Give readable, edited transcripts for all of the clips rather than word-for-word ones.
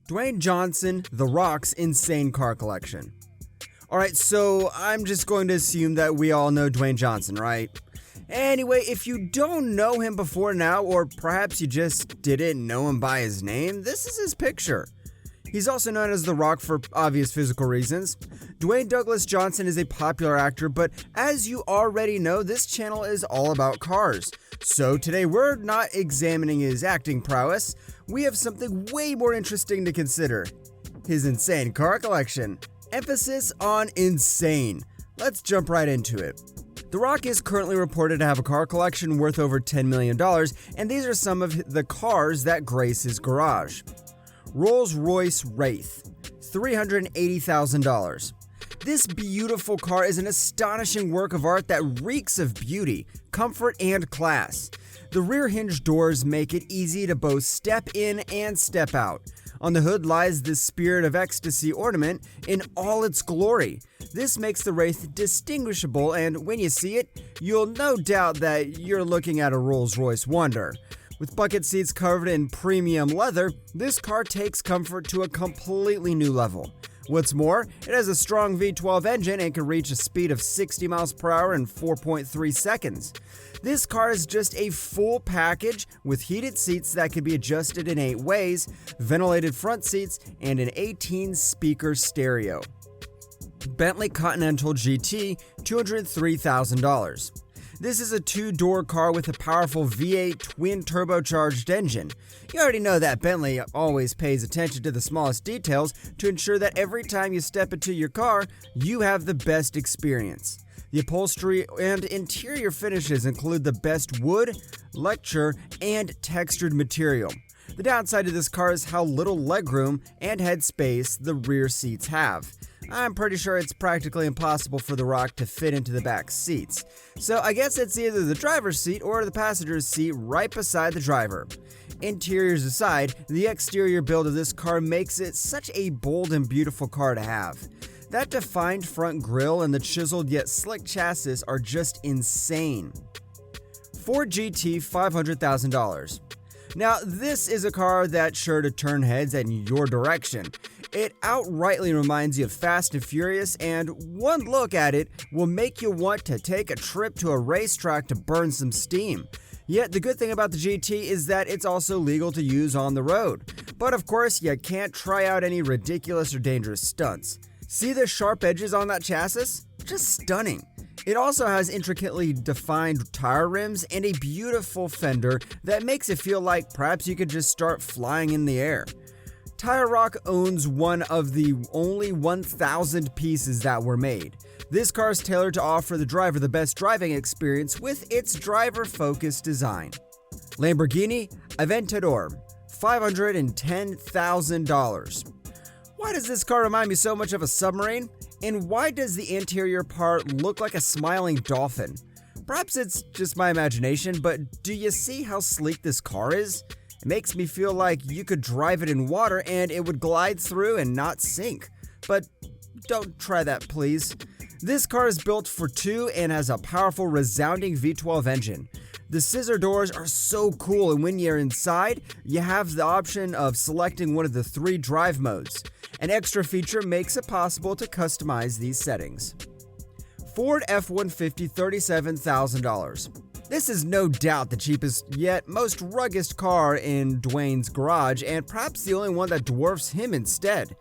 Dwayne Johnson, The Rock's insane car collection. Alright, so I'm just going to assume that we all know Dwayne Johnson, right? Anyway, if you don't know him before now, or perhaps you just didn't know him by his name, this is his picture. He's also known as The Rock for obvious physical reasons. Dwayne Douglas Johnson is a popular actor, but as you already know, this channel is all about cars. So today we're not examining his acting prowess, we have something way more interesting to consider. His insane car collection. Emphasis on insane. Let's jump right into it. The Rock is currently reported to have a car collection worth over $10 million, and these are some of the cars that grace his garage. Rolls-Royce Wraith, $380,000. This beautiful car is an astonishing work of art that reeks of beauty, comfort, and class. The rear hinge doors make it easy to both step in and step out. On the hood lies the Spirit of Ecstasy ornament in all its glory. This makes the Wraith distinguishable, and when you see it, you'll no doubt that you're looking at a Rolls-Royce wonder. With bucket seats covered in premium leather, this car takes comfort to a completely new level. What's more, it has a strong V12 engine and can reach a speed of 60 miles per hour in 4.3 seconds. This car is just a full package with heated seats that can be adjusted in 8 ways, ventilated front seats, and an 18-speaker stereo. Bentley Continental GT, $203,000. This is a 2-door car with a powerful V8 twin-turbocharged engine. You already know that Bentley always pays attention to the smallest details to ensure that every time you step into your car, you have the best experience. The upholstery and interior finishes include the best wood, lecture, and textured material. The downside of this car is how little legroom and headspace the rear seats have. I'm pretty sure it's practically impossible for The Rock to fit into the back seats. So I guess it's either the driver's seat or the passenger's seat right beside the driver. Interiors aside, the exterior build of this car makes it such a bold and beautiful car to have. That defined front grille and the chiseled yet slick chassis are just insane. Ford GT, $500,000. Now, this is a car that's sure to turn heads in your direction. It outrightly reminds you of Fast and Furious, and one look at it will make you want to take a trip to a racetrack to burn some steam. Yet the good thing about the GT is that it's also legal to use on the road. But of course, you can't try out any ridiculous or dangerous stunts. See the sharp edges on that chassis? Just stunning. It also has intricately defined tire rims and a beautiful fender that makes it feel like perhaps you could just start flying in the air. Tire Rock owns one of the only 1,000 pieces that were made. This car is tailored to offer the driver the best driving experience with its driver-focused design. Lamborghini Aventador, $510,000. Why does this car remind me so much of a submarine? And why does the interior part look like a smiling dolphin? Perhaps it's just my imagination, but do you see how sleek this car is? It makes me feel like you could drive it in water and it would glide through and not sink. But don't try that, please. This car is built for 2 and has a powerful resounding V12 engine. The scissor doors are so cool, and when you're inside, you have the option of selecting one of the 3 drive modes. An extra feature makes it possible to customize these settings. Ford F-150, $37,000. This is no doubt the cheapest yet most rugged car in Dwayne's garage, and perhaps the only one that dwarfs him instead.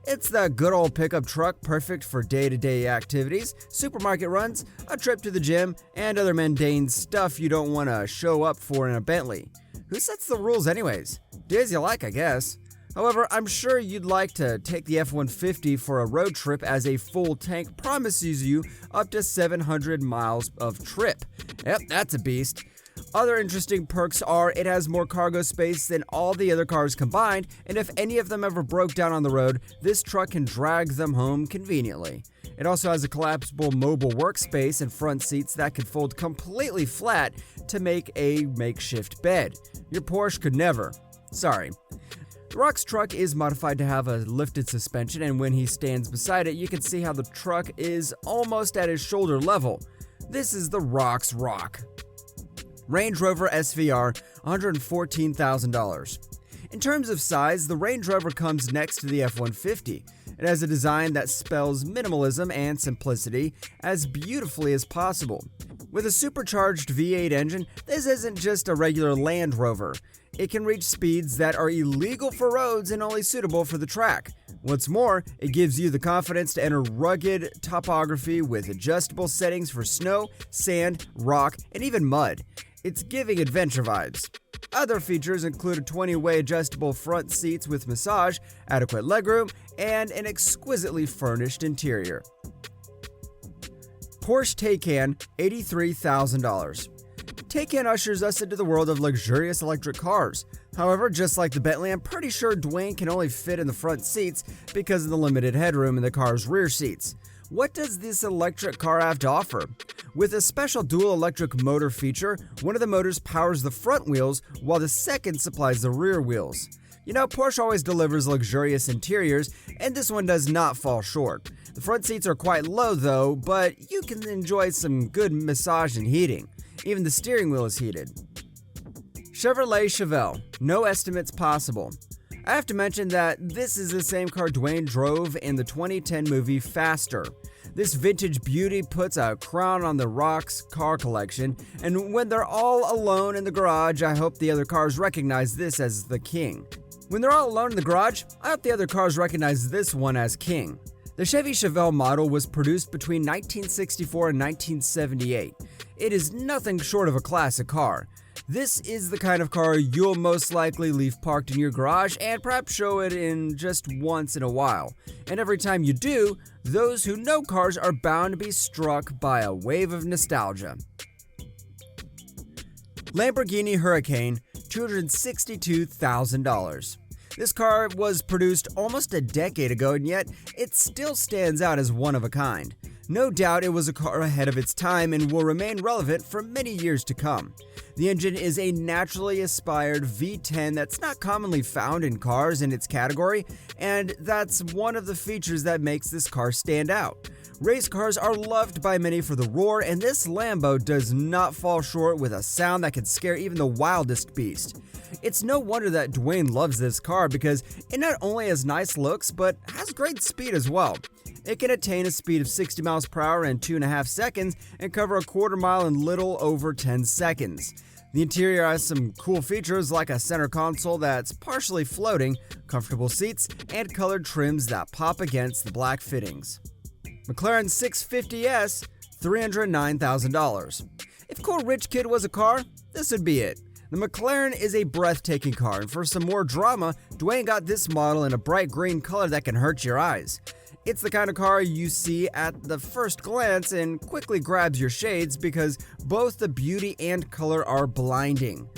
It's the good old pickup truck perfect for day-to-day activities, supermarket runs, a trip to the gym, and other mundane stuff you don't want to show up for in a Bentley. Who sets the rules anyways? Do as you like, I guess. However, I'm sure you'd like to take the F-150 for a road trip, as a full tank promises you up to 700 miles of trip. Yep, that's a beast. Other interesting perks are it has more cargo space than all the other cars combined, and if any of them ever broke down on the road, this truck can drag them home conveniently. It also has a collapsible mobile workspace and front seats that can fold completely flat to make a makeshift bed. Your Porsche could never. Sorry. The Rock's truck is modified to have a lifted suspension, and when he stands beside it, you can see how the truck is almost at his shoulder level. This is the Rock's Rock. Range Rover SVR, $114,000. In terms of size, the Range Rover comes next to the F-150. It has a design that spells minimalism and simplicity as beautifully as possible. With a supercharged V8 engine, this isn't just a regular Land Rover. It can reach speeds that are illegal for roads and only suitable for the track. What's more, it gives you the confidence to enter rugged topography with adjustable settings for snow, sand, rock, and even mud. It's giving adventure vibes. Other features include a 20-way adjustable front seats with massage, adequate legroom, and an exquisitely furnished interior. Porsche Taycan, $83,000. Taycan ushers us into the world of luxurious electric cars. However, just like the Bentley, I'm pretty sure Dwayne can only fit in the front seats because of the limited headroom in the car's rear seats. What does this electric car have to offer? With a special dual electric motor feature, one of the motors powers the front wheels while the second supplies the rear wheels. You know, Porsche always delivers luxurious interiors, and this one does not fall short. The front seats are quite low though, but you can enjoy some good massage and heating. Even the steering wheel is heated. Chevrolet Chevelle, no estimates possible. I have to mention that this is the same car Dwayne drove in the 2010 movie Faster. This vintage beauty puts a crown on the Rock's car collection, and when they're all alone in the garage, I hope the other cars recognize this as the king. When they're all alone in the garage, I hope the other cars recognize this one as king. The Chevy Chevelle model was produced between 1964 and 1978. It is nothing short of a classic car. This is the kind of car you'll most likely leave parked in your garage and perhaps show it in just once in a while. And every time you do, those who know cars are bound to be struck by a wave of nostalgia. Lamborghini Huracan, $262,000. This car was produced almost a decade ago, and yet it still stands out as one of a kind. No doubt it was a car ahead of its time and will remain relevant for many years to come. The engine is a naturally aspired V10 that's not commonly found in cars in its category, and that's one of the features that makes this car stand out. Race cars are loved by many for the roar, and this Lambo does not fall short with a sound that can scare even the wildest beast. It's no wonder that Dwayne loves this car because it not only has nice looks, but has great speed as well. It can attain a speed of 60 miles per hour in 2.5 seconds and cover a quarter mile in little over 10 seconds. The interior has some cool features like a center console that's partially floating, comfortable seats, and colored trims that pop against the black fittings. McLaren 650S, $309,000. If Cool Rich Kid was a car, this would be it. The McLaren is a breathtaking car, and for some more drama, Dwayne got this model in a bright green color that can hurt your eyes. It's the kind of car you see at the first glance and quickly grabs your shades because both the beauty and color are blinding.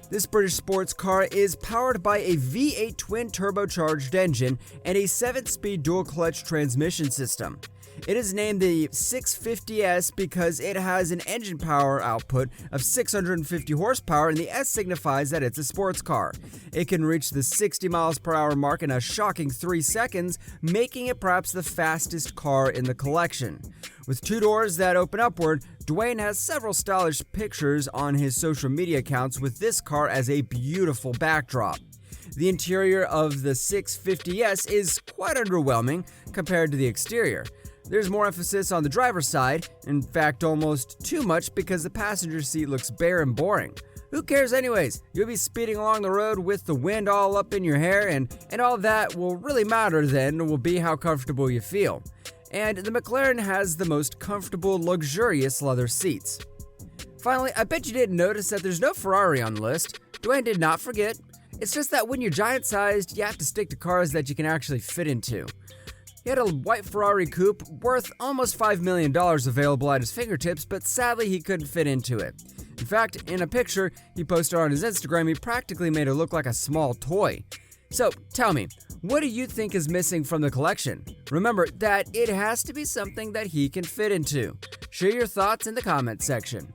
This British sports car is powered by a V8 twin turbocharged engine and a 7-speed dual-clutch transmission system. It is named the 650S because it has an engine power output of 650 horsepower, and the S signifies that it's a sports car. It can reach the 60 miles per hour mark in a shocking 3 seconds, making it perhaps the fastest car in the collection. With 2 doors that open upward, Dwayne has several stylish pictures on his social media accounts with this car as a beautiful backdrop. The interior of the 650S is quite underwhelming compared to the exterior. There's more emphasis on the driver's side, in fact almost too much because the passenger seat looks bare and boring. Who cares anyways? You'll be speeding along the road with the wind all up in your hair, and all that will really matter then will be how comfortable you feel. And the McLaren has the most comfortable, luxurious leather seats. Finally, I bet you didn't notice that there's no Ferrari on the list. Dwayne did not forget. It's just that when you're giant-sized, you have to stick to cars that you can actually fit into. He had a white Ferrari coupe worth almost $5 million available at his fingertips, but sadly he couldn't fit into it. In fact, in a picture he posted on his Instagram, he practically made it look like a small toy. So, tell me, what do you think is missing from the collection? Remember that it has to be something that he can fit into. Share your thoughts in the comments section.